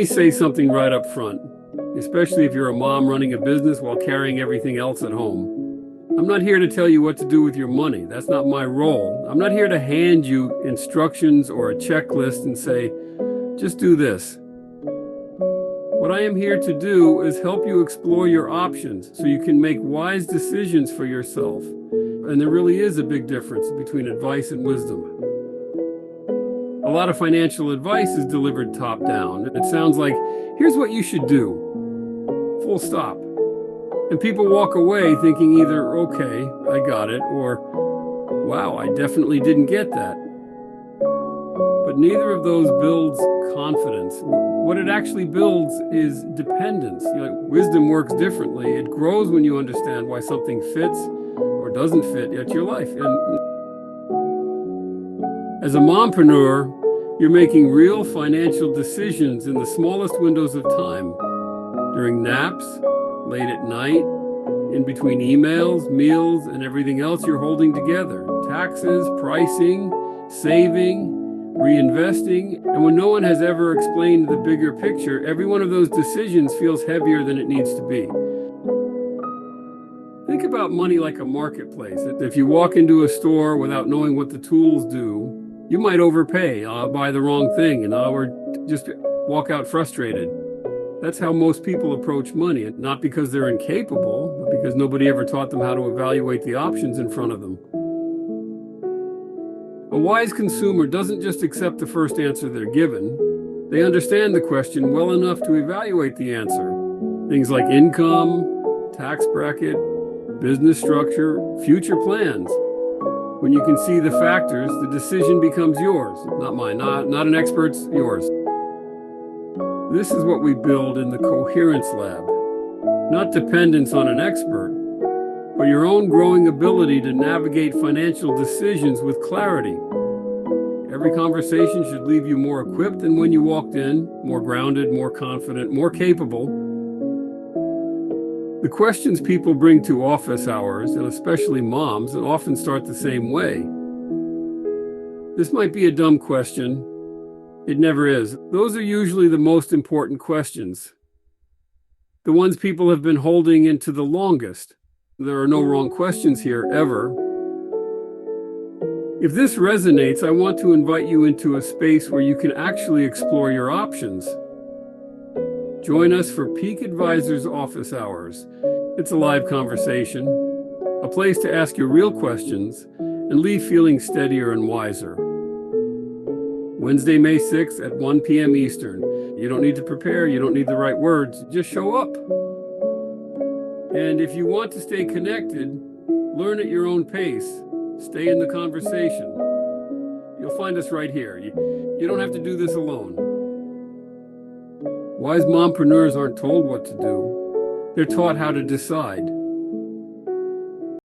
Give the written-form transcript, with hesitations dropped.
me say something right up front, especially if you're a mom running a business while carrying everything else at home. I'm not here to tell you what to do with your money. That's not my role. I'm not here to hand you instructions or a checklist and say, just do this. What I am here to do is help you explore your options so you can make wise decisions for yourself. And there really is a big difference between advice and wisdom. A lot of financial advice is delivered top down. It sounds like, here's what you should do. Full stop. And people walk away thinking either, okay, I got it, or, wow, I definitely didn't get that. But neither of those builds confidence. What it actually builds is dependence. Wisdom works differently. It grows when you understand why something fits or doesn't fit at your life. And as a mompreneur, you're making real financial decisions in the smallest windows of time, during naps, late at night, in between emails, meals, and everything else you're holding together. Taxes, pricing, saving, reinvesting. And when no one has ever explained the bigger picture, every one of those decisions feels heavier than it needs to be. Think about money like a marketplace. If you walk into a store without knowing what the tools do, you might overpay, buy the wrong thing, or just walk out frustrated. That's how most people approach money, and not because they're incapable, but because nobody ever taught them how to evaluate the options in front of them. A wise consumer doesn't just accept the first answer they're given. They understand the question well enough to evaluate the answer. Things like income, tax bracket, business structure, future plans. When you can see the factors, the decision becomes yours, not mine, not an expert's, yours. This is what we build in the Coherence Lab. Not dependence on an expert, but your own growing ability to navigate financial decisions with clarity. Every conversation should leave you more equipped than when you walked in, more grounded, more confident, more capable. The questions people bring to office hours, and especially moms, often start the same way. This might be a dumb question. It never is. Those are usually the most important questions. The ones people have been holding into the longest. There are no wrong questions here, ever. If this resonates, I want to invite you into a space where you can actually explore your options. Join us for Peak Advisors office hours. It's a live conversation, a place to ask your real questions and leave feeling steadier and wiser. Wednesday, May 6th at 1 p.m. Eastern. You don't need to prepare, you don't need the right words, just show up. And if you want to stay connected, learn at your own pace, stay in the conversation. You'll find us right here. You don't have to do this alone. Wise mompreneurs aren't told what to do. They're taught how to decide.